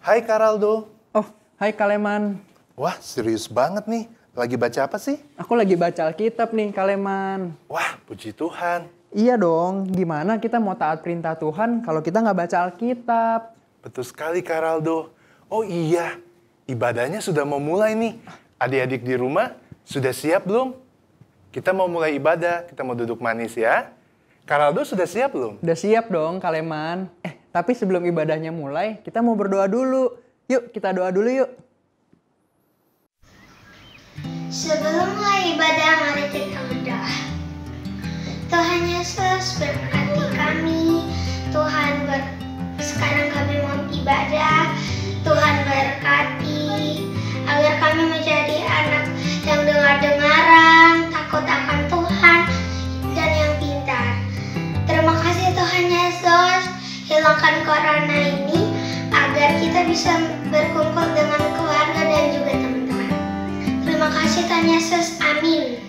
Hai Karaldo. Oh, hai Kaleman. Wah, serius banget nih. Lagi baca apa sih? Aku lagi baca Alkitab nih, Kaleman. Wah, puji Tuhan. Iya dong, gimana kita mau taat perintah Tuhan kalau kita nggak baca Alkitab? Betul sekali Karaldo. Oh iya, ibadahnya sudah mau mulai nih. Adik-adik di rumah, sudah siap belum? Kita mau mulai ibadah, kita mau duduk manis ya. Karaldo sudah siap belum? Udah siap dong, Kaleman. Tapi sebelum ibadahnya mulai, kita mau berdoa dulu. Yuk, kita doa dulu yuk. Sebelum mulai ibadah, mari kita berdoa. Tuhan Yesus berkati kami. Sekarang kami mau ibadah. Tuhan berkati agar kami menjadi anak yang dengar-dengaran, takut akan Tuhan, dan yang pintar. Terima kasih Tuhan Yesus, hilangkan corona ini agar kita bisa berkumpul dengan keluarga dan juga teman-teman. Terima kasih Tuhan Yesus, amin.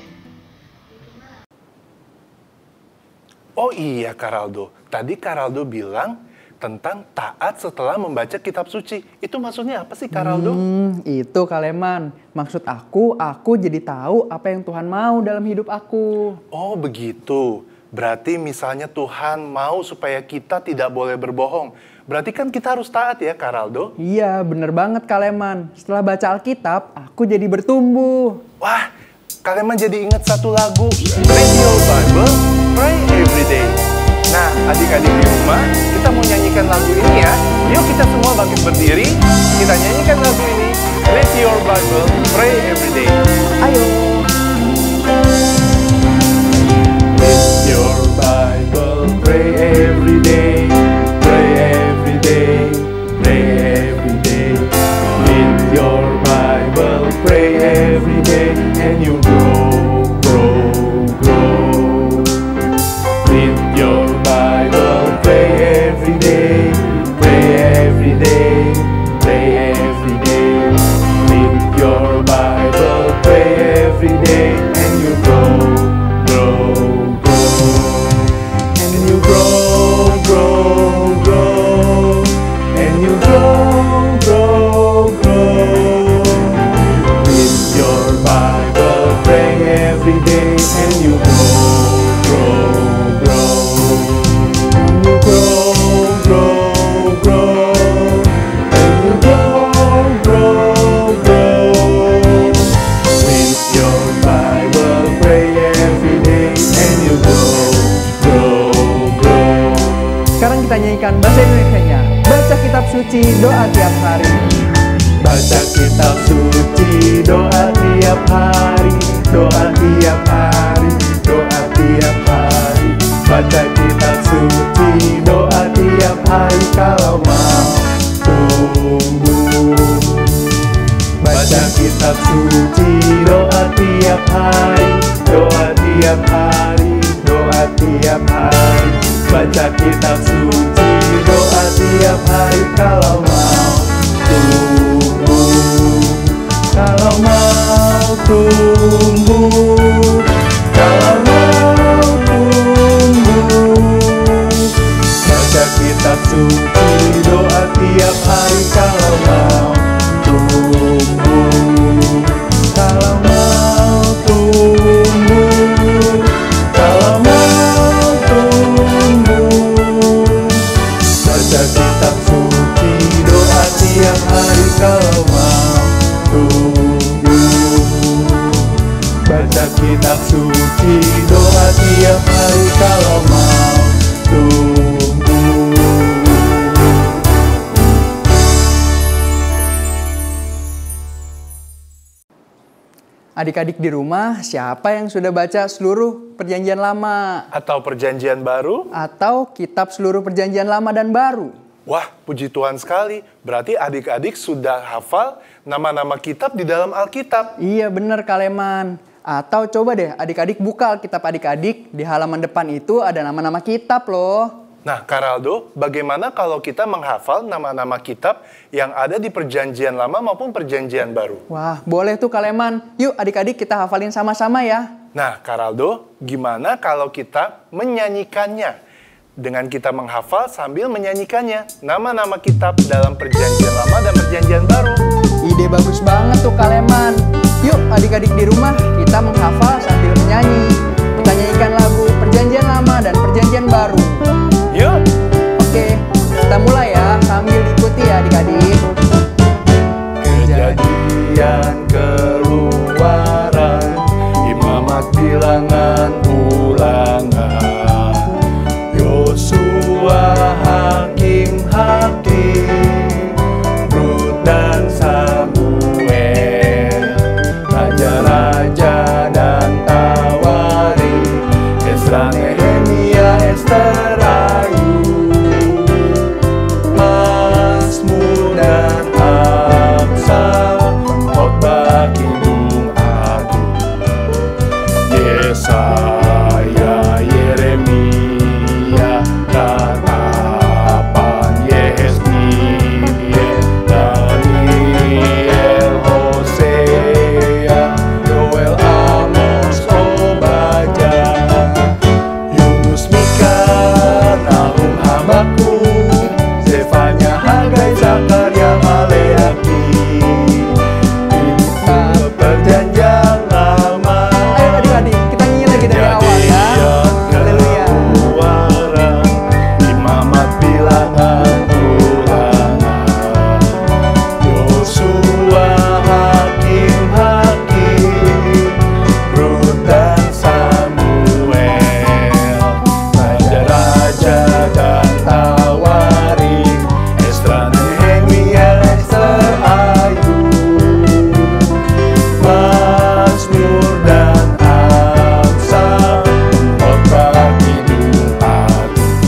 Oh iya Karaldo, tadi Karaldo bilang tentang taat setelah membaca kitab suci. Itu maksudnya apa sih Karaldo? Itu Kaleman. Maksud aku jadi tahu apa yang Tuhan mau dalam hidup aku. Oh begitu. Berarti misalnya Tuhan mau supaya kita tidak boleh berbohong. Berarti kan kita harus taat ya Karaldo? Iya, bener banget Kaleman. Setelah baca Alkitab, aku jadi bertumbuh. Wah, Kaleman jadi ingat satu lagu. Read your Bible, pray every day. Nah, adik-adik di rumah, kita mau nyanyikan lagu ini ya. Yuk kita semua bangkit berdiri. Kita nyanyikan lagu ini. Read your Bible, pray every day. Ayo. Read your Bible, pray every day. Pray every day, pray every day. Read your Bible, pray every day, and you grow, grow, grow. Read your Bible, pray every day, pray every day, pray every day. Read your Bible, pray every day, and you grow, grow, grow. And you grow, grow, grow. And you grow, grow, grow. Read your Bible, pray every day, and you grow, grow, grow. And you grow, grow, grow. And you grow, grow, grow. Read your Bible, pray every day, and you grow, grow, grow. Sekarang kita nyanyikan bahasa Indonesianya. Baca kitab suci, doa tiap hari. Baca kitab suci, doa tiap hari, doa tiap hari, doa tiap hari. Baca kitab suci, doa tiap hari kalau mau tumbuh. Baca kitab suci, doa tiap hari, doa tiap hari, doa tiap hari. Baca kitab suci, doa tiap hari kalau mau tumbuh. Kalau mau tumbuh, kalau mau tumbuh. Baca kitab suci, doa tiap hari kalau mau tumbuh. Kalau mau tumbuh, kalau mau tumbuh. Baca kitab suci, doa tiap hari kalau mau tumbuh. Baca kitab suci, doa tiap hari kalau mau tumbuh. Adik-adik di rumah, siapa yang sudah baca seluruh perjanjian lama? Atau perjanjian baru? Atau kitab seluruh perjanjian lama dan baru? Wah, puji Tuhan sekali. Berarti adik-adik sudah hafal nama-nama kitab di dalam Alkitab. Iya bener Kaleman. Atau coba deh adik-adik buka Alkitab adik-adik. Di halaman depan itu ada nama-nama kitab loh. Nah, Karaldo, bagaimana kalau kita menghafal nama-nama kitab yang ada di perjanjian lama maupun perjanjian baru? Wah, boleh tuh Kaleman. Yuk adik-adik kita hafalin sama-sama ya. Nah, Karaldo, gimana kalau kita menyanyikannya? dengan kita menghafal sambil menyanyikannya nama-nama kitab dalam Perjanjian Lama dan Perjanjian Baru. Ide bagus banget tuh Kak Leman. Yuk adik-adik di rumah kita menghafal sambil menyanyi. Kita nyanyikan lagu Perjanjian Lama dan Perjanjian Baru. Yuk! Oke, kita mulai ya, sambil diikuti ya adik-adik. Kejadian, Keluaran, Imamat, Bilangan, Ulangan, Yosua, Hakim, Rut dan Samuel, Raja-raja dan Tawarik, Ezra, Nehemia, Ester, Ayub, Mazmur dan Amsal, Khotbah, Kidung Agung, Yesaya, Yeremia, Ratapan, Yehezkiel, Daniel, Hosea, Yoel, Amos, Obadya, Yunus, Mika, Nahum, Habakuk, Zefanya, Hagai, Zakaria, Maleaki. Perjanjian Lama. Ayo adik-adik, kita nyanyi lagi dari awal ya. Haleluya. Keluaran, Imamat, Bilangan, Ulangan, Yosua, Hakim, Rut dan Samuel, Raja-raja dan Tawarik, Ezra, Nehemia, Ester, Ayub, Mazmur dan Amsal, Khotbah, Kidung Agung,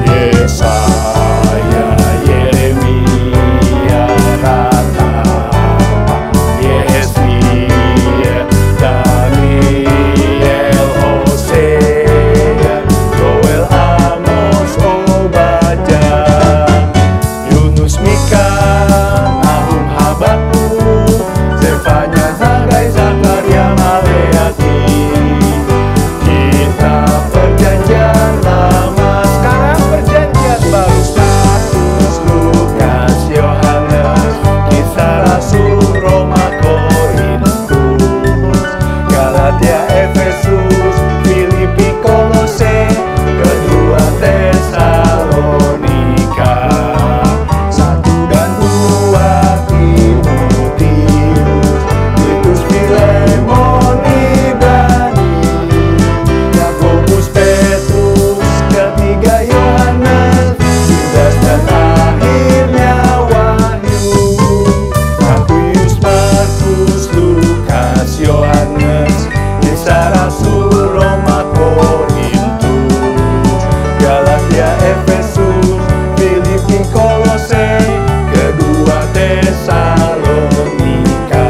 Yesaya, Yeremia, Ratapan, Yehezkiel, Daniel, Hosea, Yoel, Amos, Obadya, Yunus, Mika, Nahum, Habakuk, Zefanya, Hagai, Zakaria, Maleaki. Kitab Perjanjian Lama, sekarang Perjanjian Baru. Markus, Lukas, Yohanes, Kisah Rasul, Roma, Korintus, Galatia, Efesus, Filipi, Kolose, kedua Tesalonika, 1 dan 2 Timotius, Titus, Filemon, Ibrani, Yakobus, Petrus, ketiga Yohanes, Yudas dan akhirnya Wahyu, Matius, Markus, Lukas, Yohanes, Kisah Rasul, Roma, Korintus, Galatia, Efesus, Filipi, Kolose, kedua Tesalonika,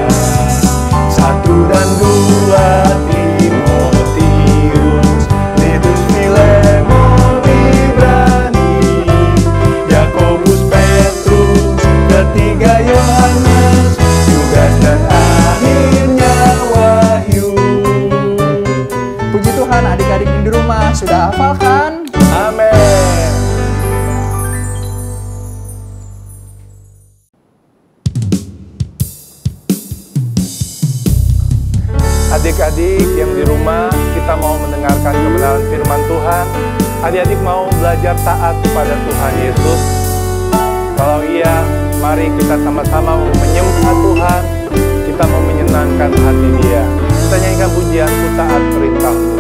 1 dan 2 Timotius, Titus, Filemon, Ibrani, Yakobus, Petrus, ketiga Yohanes, Yudas dan akhirnya Wahyu. Puji Tuhan adik-adik di rumah sudah hafal kan? Amin. Adik-adik yang di rumah, kita mau mendengarkan kebenaran firman Tuhan. Adik-adik mau belajar taat kepada Tuhan Yesus? Kalau iya, mari kita sama-sama menyembah Tuhan. Kita mau menyenangkan hati Dia. Kita nyanyikan pujian Ku Taat Perintah-Mu.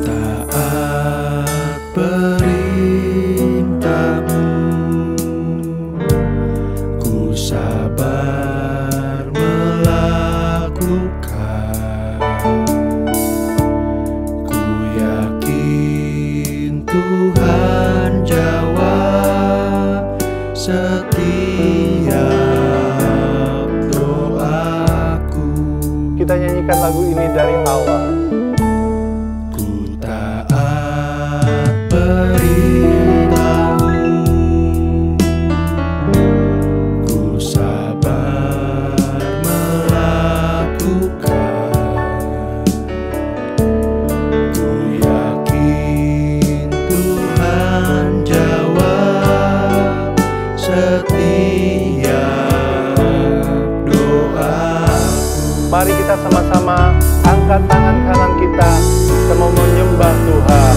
Taat perintah-Mu, ku sabar melakukan. Ku yakin Tuhan jawab setiap doaku. Kita nyanyikan lagu ini dari awal. Ku taat perintah-Mu, ku sabar melakukan. Ku Mari kita sama-sama angkat tangan kanan kita. Kita mau menyembah Tuhan.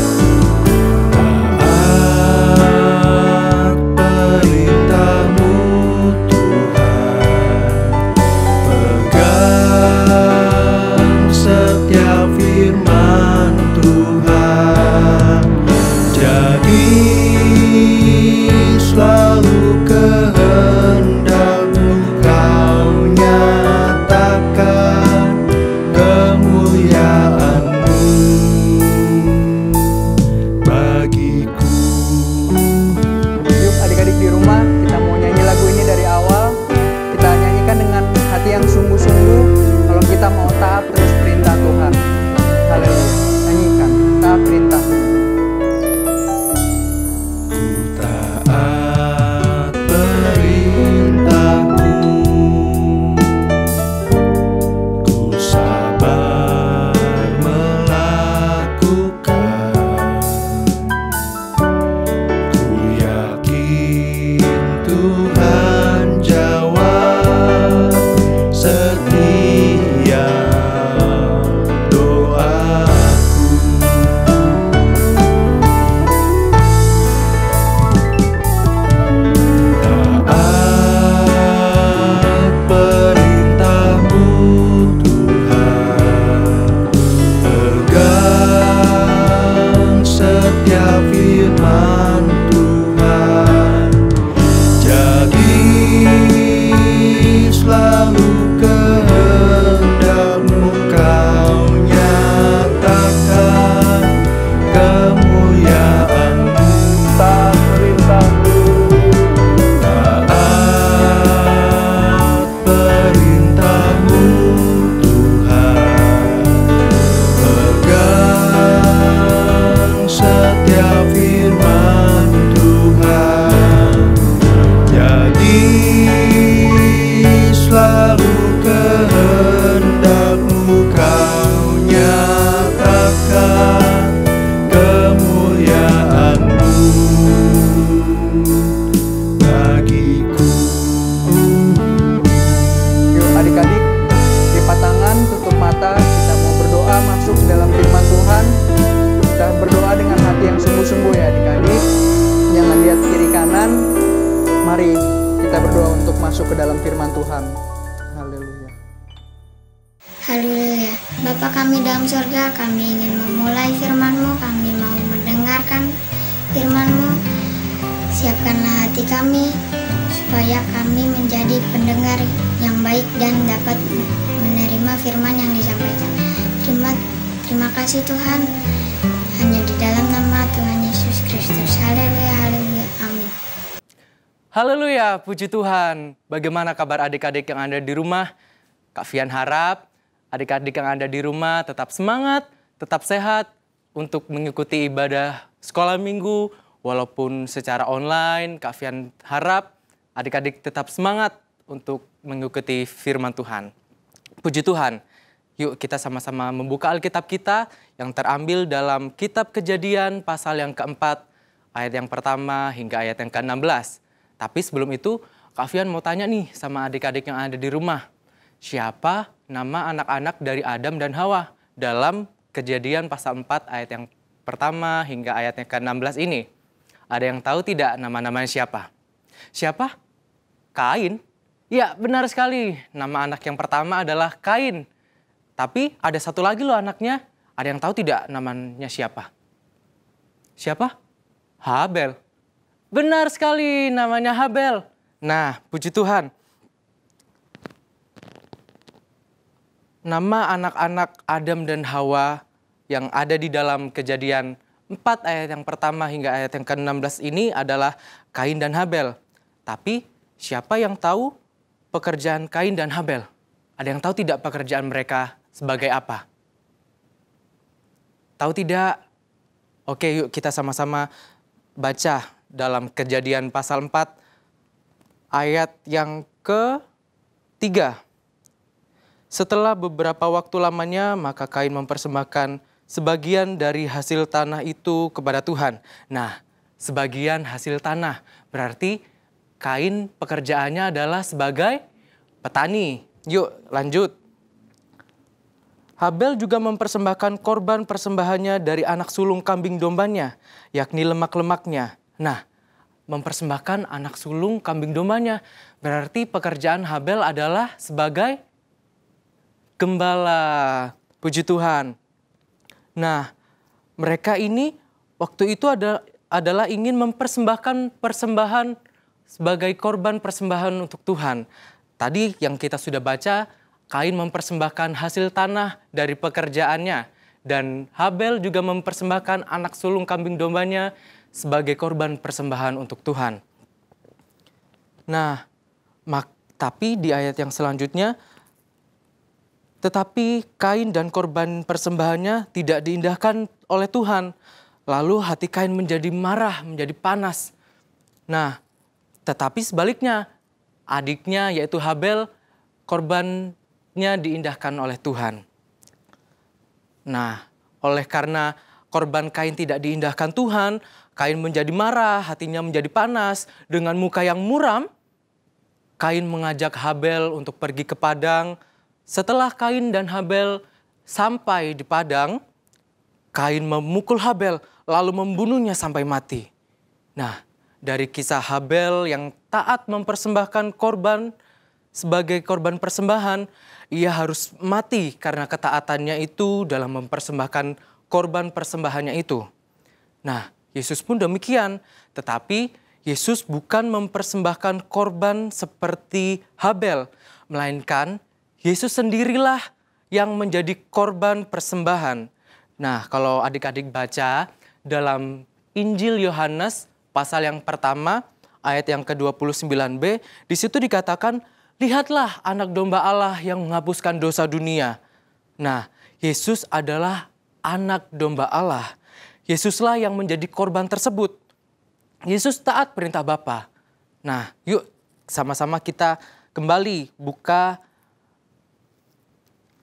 Taat perintah-Mu Tuhan, pegang setiap firman Tuhan, jadi selalu kehendak-Mu Kau nyatakan kemuliaan-Mu bagiku. Yuk adik-adik di rumah, kita mau nyanyi lagu ini dari awal. Kita nyanyikan dengan hati yang sungguh-sungguh kalau kita mau taat terus perintah Tuhan. Haleluya. Nyanyikan, taat perintah-Mu. Taat perintah-Mu, ku sabar melakukan, ku yakin Tuhan jawab setiap doaku. Taat perintah-Mu Tuhan, pegang setiap firman Tuhan, jadi selalu kehendak-Mu Kau nyatakan kemuliaan-Mu. Taat perintah-Mu. Taat perintah-Mu Tuhan, pegang setiap firman Tuhan, jadi selalu kehendak-Mu Kau nyatakan kemuliaan-Mu bagiku. Yuk adik-adik, lipat tangan, tutup mata, kita mau berdoa masuk dalam firman Tuhan. Kita berdoa dengan hati yang sungguh-sungguh ya adik-adik. Jangan lihat kiri kanan. Mari kita berdoa untuk masuk ke dalam firman Tuhan. Haleluya. Haleluya. Bapa kami dalam surga, kami ingin memulai firman-Mu, kami mau mendengarkan firman-Mu. Siapkanlah hati kami, supaya kami menjadi pendengar yang baik dan dapat menerima firman yang disampaikan. Terima kasih Tuhan, hanya di dalam nama Tuhan Yesus Kristus. Haleluya, haleluya, amin. Haleluya, puji Tuhan. Bagaimana kabar adik-adik yang ada di rumah? Kak Fian harap adik-adik yang ada di rumah tetap semangat, tetap sehat untuk mengikuti ibadah sekolah minggu. Walaupun secara online, Kak Fian harap adik-adik tetap semangat untuk mengikuti firman Tuhan. Puji Tuhan, yuk kita sama-sama membuka Alkitab kita yang terambil dalam kitab Kejadian pasal yang keempat, ayat yang pertama hingga ayat yang ke-16. Tapi sebelum itu, Kak Fian mau tanya nih sama adik-adik yang ada di rumah. Siapa nama anak-anak dari Adam dan Hawa dalam Kejadian pasal 4 ayat yang pertama hingga ayat yang ke-16 ini? Ada yang tahu tidak nama-namanya siapa? Siapa? Kain. Ya, benar sekali. Nama anak yang pertama adalah Kain. Tapi ada satu lagi loh anaknya. Ada yang tahu tidak namanya siapa? Siapa? Habel. Benar sekali, namanya Habel. Nah, puji Tuhan. Nama anak-anak Adam dan Hawa yang ada di dalam Kejadian 4 ayat yang pertama hingga ayat yang ke-16 ini adalah Kain dan Habel. Tapi siapa yang tahu pekerjaan Kain dan Habel? Ada yang tahu tidak pekerjaan mereka sebagai apa? Tahu tidak? Oke, yuk kita sama-sama baca dalam Kejadian pasal 4 ayat yang ke-3. Setelah beberapa waktu lamanya, maka Kain mempersembahkan sebagian dari hasil tanah itu kepada Tuhan. Nah, sebagian hasil tanah berarti Kain pekerjaannya adalah sebagai petani. Yuk lanjut. Habel juga mempersembahkan korban persembahannya dari anak sulung kambing dombanya, yakni lemak-lemaknya. Nah, mempersembahkan anak sulung kambing dombanya, berarti pekerjaan Habel adalah sebagai gembala. Puji Tuhan. Nah, mereka ini waktu itu adalah ingin mempersembahkan persembahan sebagai korban persembahan untuk Tuhan. Tadi yang kita sudah baca, Kain mempersembahkan hasil tanah dari pekerjaannya. Dan Habel juga mempersembahkan anak sulung kambing dombanya sebagai korban persembahan untuk Tuhan. Nah, tapi di ayat yang selanjutnya, tetapi Kain dan korban persembahannya tidak diindahkan oleh Tuhan. Lalu hati Kain menjadi marah, menjadi panas. Nah, tetapi sebaliknya, adiknya yaitu Habel, korbannya diindahkan oleh Tuhan. Nah, oleh karena korban Kain tidak diindahkan Tuhan, Kain menjadi marah, hatinya menjadi panas. Dengan muka yang muram, Kain mengajak Habel untuk pergi ke padang. Setelah Kain dan Habel sampai di padang, Kain memukul Habel lalu membunuhnya sampai mati. Nah, dari kisah Habel yang taat mempersembahkan korban sebagai korban persembahan, ia harus mati karena ketaatannya itu dalam mempersembahkan korban persembahannya itu. Nah, Yesus pun demikian, tetapi Yesus bukan mempersembahkan korban seperti Habel, melainkan Yesus sendirilah yang menjadi korban persembahan. Nah, kalau adik-adik baca dalam Injil Yohanes pasal yang pertama, ayat yang ke-29b, di situ dikatakan, lihatlah anak domba Allah yang menghapuskan dosa dunia. Nah, Yesus adalah anak domba Allah. Yesuslah yang menjadi korban tersebut. Yesus taat perintah Bapa. Nah, yuk sama-sama kita kembali buka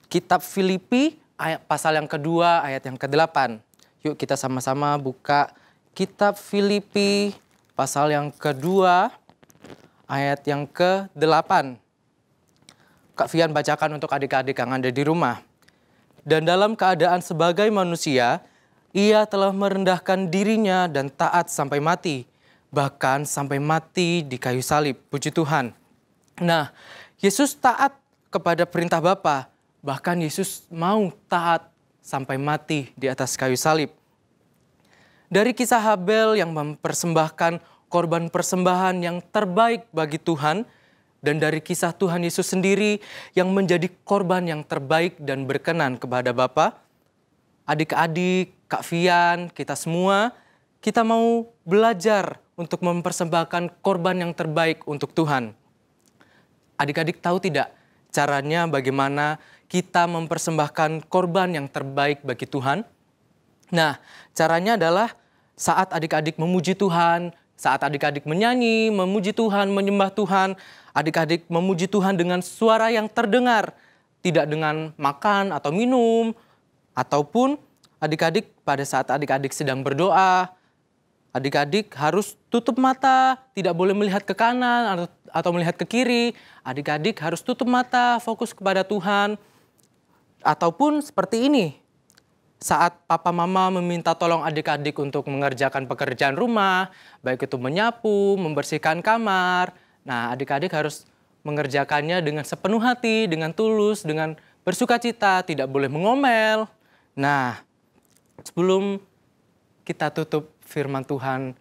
kitab Filipi pasal yang kedua ayat yang ke-8. Yuk kita sama-sama buka kitab Filipi pasal yang kedua ayat yang ke-8. Kak Fian bacakan untuk adik-adik yang ada di rumah. Dan dalam keadaan sebagai manusia, ia telah merendahkan dirinya dan taat sampai mati. Bahkan sampai mati di kayu salib. Puji Tuhan. Nah, Yesus taat kepada perintah Bapa. Bahkan Yesus mau taat sampai mati di atas kayu salib. Dari kisah Habel yang mempersembahkan korban persembahan yang terbaik bagi Tuhan, dan dari kisah Tuhan Yesus sendiri yang menjadi korban yang terbaik dan berkenan kepada Bapa, adik-adik, Kak Fian, kita semua, kita mau belajar untuk mempersembahkan korban yang terbaik untuk Tuhan. Adik-adik tahu tidak caranya bagaimana kita mempersembahkan korban yang terbaik bagi Tuhan? Nah, caranya adalah saat adik-adik memuji Tuhan, saat adik-adik menyanyi, memuji Tuhan, menyembah Tuhan, adik-adik memuji Tuhan dengan suara yang terdengar, tidak dengan makan atau minum, ataupun adik-adik pada saat adik-adik sedang berdoa, adik-adik harus tutup mata, tidak boleh melihat ke kanan atau melihat ke kiri, adik-adik harus tutup mata, fokus kepada Tuhan, ataupun seperti ini. Saat papa mama meminta tolong adik-adik untuk mengerjakan pekerjaan rumah, baik itu menyapu, membersihkan kamar. Nah, adik-adik harus mengerjakannya dengan sepenuh hati, dengan tulus, dengan bersukacita, tidak boleh mengomel. Nah, sebelum kita tutup firman Tuhan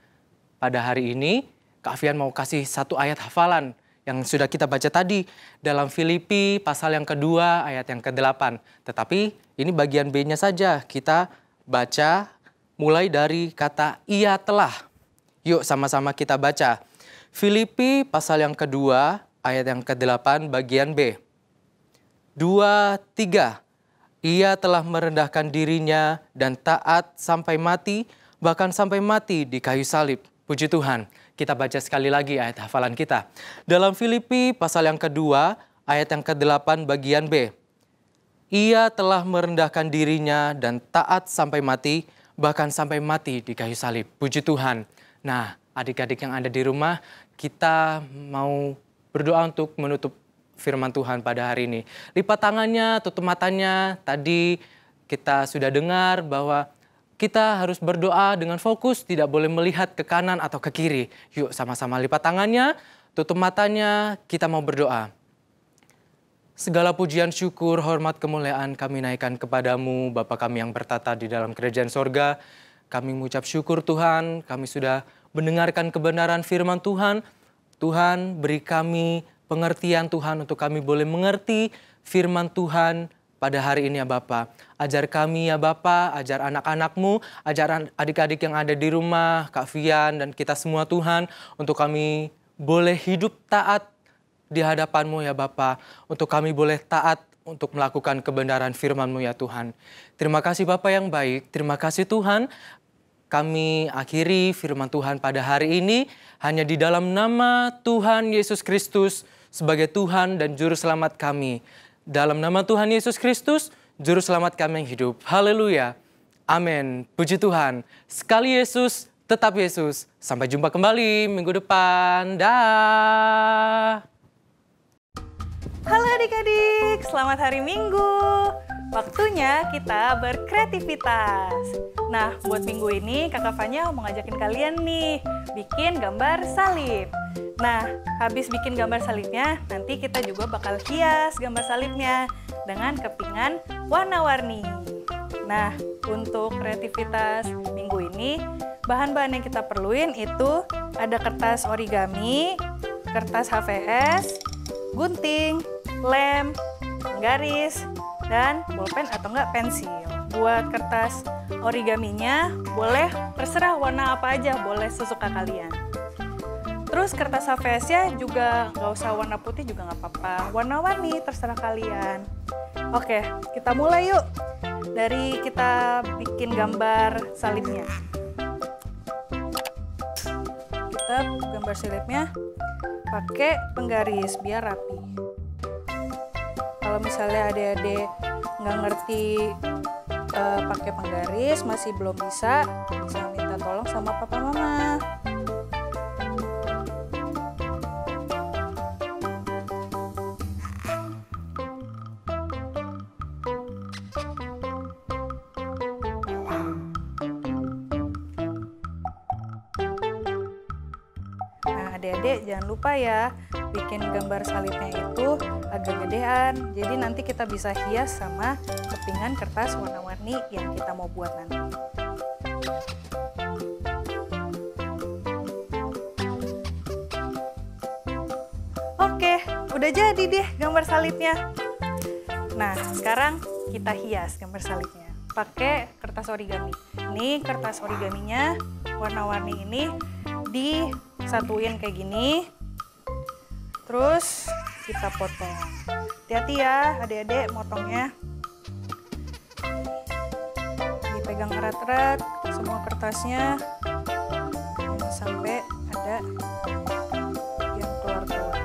pada hari ini, Kak Fian mau kasih satu ayat hafalan yang sudah kita baca tadi dalam Filipi pasal yang kedua ayat yang ke-8. Tetapi ini bagian B-nya saja. Kita baca mulai dari kata ia telah. Yuk sama-sama kita baca. Filipi pasal yang kedua ayat yang ke-8 bagian B. 2, 3. Ia telah merendahkan dirinya dan taat sampai mati, bahkan sampai mati di kayu salib. Puji Tuhan. Kita baca sekali lagi ayat hafalan kita. Dalam Filipi pasal yang kedua, ayat yang ke-8 bagian B. Ia telah merendahkan dirinya dan taat sampai mati, bahkan sampai mati di kayu salib. Puji Tuhan. Nah, adik-adik yang ada di rumah, kita mau berdoa untuk menutup firman Tuhan pada hari ini. Lipat tangannya, tutup matanya. Tadi kita sudah dengar bahwa kita harus berdoa dengan fokus, tidak boleh melihat ke kanan atau ke kiri. Yuk sama-sama lipat tangannya, tutup matanya, kita mau berdoa. Segala pujian, syukur, hormat, kemuliaan kami naikkan kepadamu, Bapa kami yang bertata di dalam kerajaan sorga. Kami mengucap syukur Tuhan, kami sudah mendengarkan kebenaran firman Tuhan. Tuhan beri kami pengertian Tuhan untuk kami boleh mengerti firman Tuhan pada hari ini ya Bapa. Ajar kami ya Bapa, ajar anak-anak-Mu, ajar adik-adik yang ada di rumah, Kak Fian dan kita semua Tuhan. Untuk kami boleh hidup taat di hadapan-Mu ya Bapa, untuk kami boleh taat untuk melakukan kebenaran firman-Mu ya Tuhan. Terima kasih Bapa yang baik, terima kasih Tuhan. Kami akhiri firman Tuhan pada hari ini hanya di dalam nama Tuhan Yesus Kristus sebagai Tuhan dan Juru Selamat kami. Dalam nama Tuhan Yesus Kristus, Juru Selamat kami yang hidup. Haleluya. Amin. Puji Tuhan. Sekali Yesus, tetap Yesus. Sampai jumpa kembali minggu depan. Dah. Halo adik-adik, selamat hari Minggu. Waktunya kita berkreativitas. Nah, buat minggu ini Kakak Fanya mau ngajakin kalian nih bikin gambar salib. Nah, habis bikin gambar salibnya, nanti kita juga bakal hias gambar salibnya dengan kepingan warna-warni. Nah, untuk kreativitas minggu ini, bahan-bahan yang kita perluin itu ada kertas origami, kertas HVS, gunting, lem, garis, dan bolpen atau enggak pensil. Buat kertas origaminya boleh terserah warna apa aja, boleh sesuka kalian. Terus kertas HVS-nya juga nggak usah warna putih juga nggak apa-apa, warna-warni terserah kalian. Oke, kita mulai yuk. Dari kita bikin gambar salibnya. Kita gambar salibnya pakai penggaris biar rapi. Kalau misalnya adik-adik nggak ngerti pakai penggaris, masih belum bisa minta tolong sama papa mama. Adik-adik jangan lupa ya, bikin gambar salibnya itu agak gedean. Jadi nanti kita bisa hias sama kepingan kertas warna-warni yang kita mau buat nanti. Oke, udah jadi deh gambar salibnya. Nah, sekarang kita hias gambar salibnya pakai kertas origami. Ini kertas origaminya warna-warni ini disatuin kayak gini, terus kita potong. Hati-hati ya adik-adik motongnya, dipegang erat-erat semua kertasnya, jangan sampai ada yang keluar-keluar.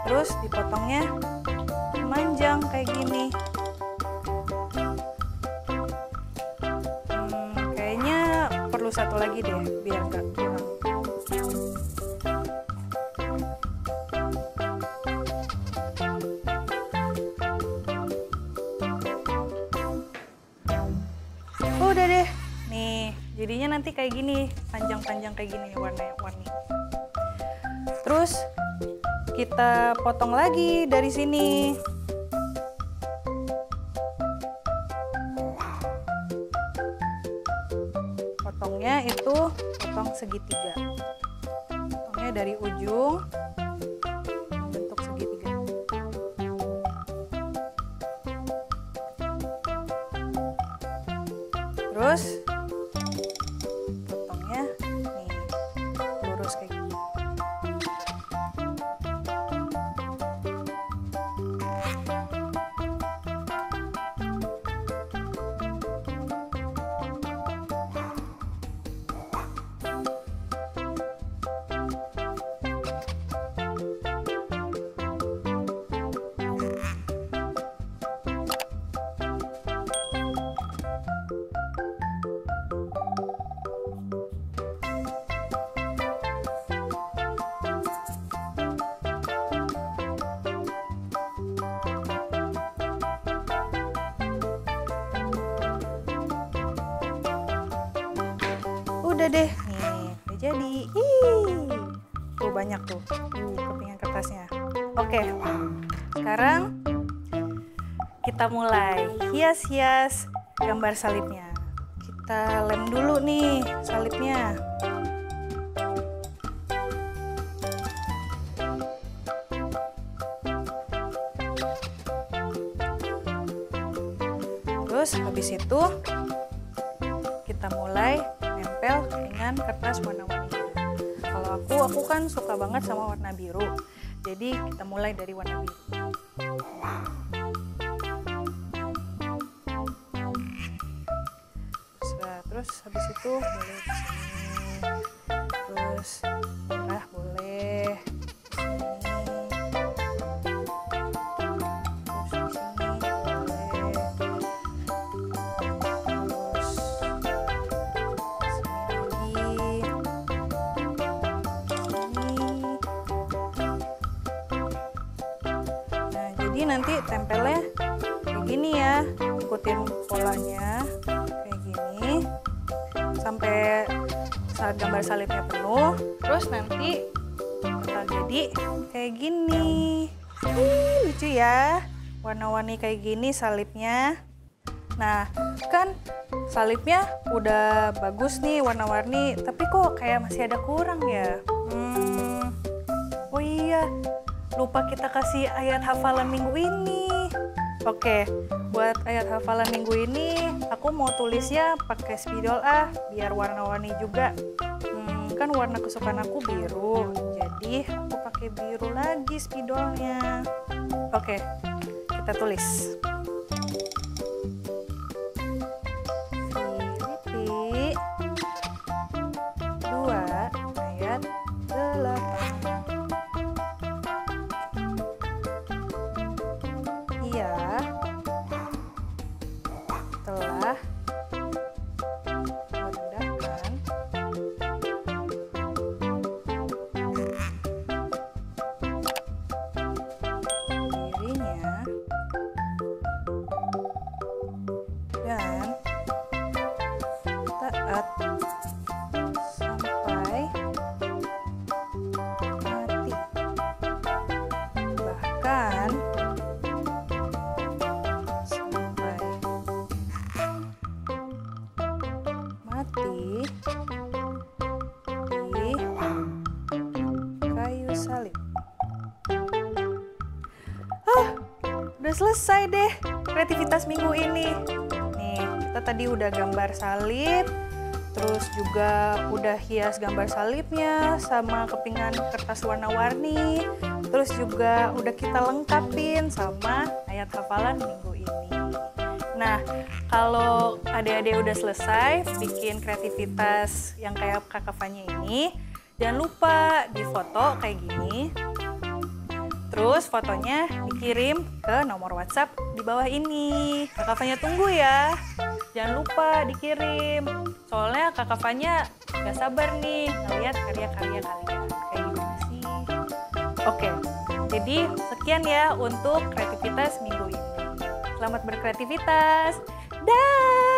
Terus dipotongnya manjang kayak gini. Kayaknya perlu satu lagi deh biar gak kurang. Udah deh, nih jadinya nanti kayak gini, panjang-panjang kayak gini warna-warni. Terus kita potong lagi dari sini. Potongnya itu potong segitiga. Potongnya dari ujung bentuk segitiga. Terus potongnya nih lurus kayak gini. udah deh. Nih, udah jadi. Ih. Tuh banyak tuh. Kepingan kertasnya. Oke. Sekarang kita mulai hias-hias gambar salibnya. Kita lem dulu nih salibnya. Terus habis itu kita mulai nempel dengan kertas warna-warni. Kalau aku kan suka banget sama warna biru. Jadi kita mulai dari warna biru. Terus habis itu boleh di sini. Terus merah boleh. Jadi nanti tempelnya kayak gini ya, ikutin polanya kayak gini sampai saat gambar salibnya penuh. Terus nanti bakal jadi kayak gini. Lucu ya, warna-warni kayak gini salibnya. Nah, kan salibnya udah bagus nih warna-warni, tapi kok kayak masih ada kurang ya? Oh iya, lupa kita kasih ayat hafalan minggu ini. Oke, buat ayat hafalan minggu ini aku mau tulisnya pakai spidol biar warna-warni juga. Kan warna kesukaan aku biru, jadi aku pakai biru lagi spidolnya. Oke, kita tulis. Filipi 2 ayat 8. Telah merendahkan dirinya dan taat sampai mati, bahkan mati di kayu salib. Udah selesai deh kreativitas minggu ini. Nih, kita tadi udah gambar salib, terus juga udah hias gambar salibnya sama kepingan kertas warna-warni, terus juga udah kita lengkapin sama ayat hafalan minggu ini. Nah, kalau adik-adik udah selesai bikin kreativitas yang kayak Kakak Fanya ini, jangan lupa difoto kayak gini. Terus fotonya dikirim ke nomor WhatsApp di bawah ini. Kakak Fanya tunggu ya. Jangan lupa dikirim. Soalnya Kakak Fanya gak sabar nih ngeliat karya-karya kalian. Kayak gimana sih? Oke, jadi sekian ya untuk kreativitas minggu ini. Selamat berkreativitas. Dah.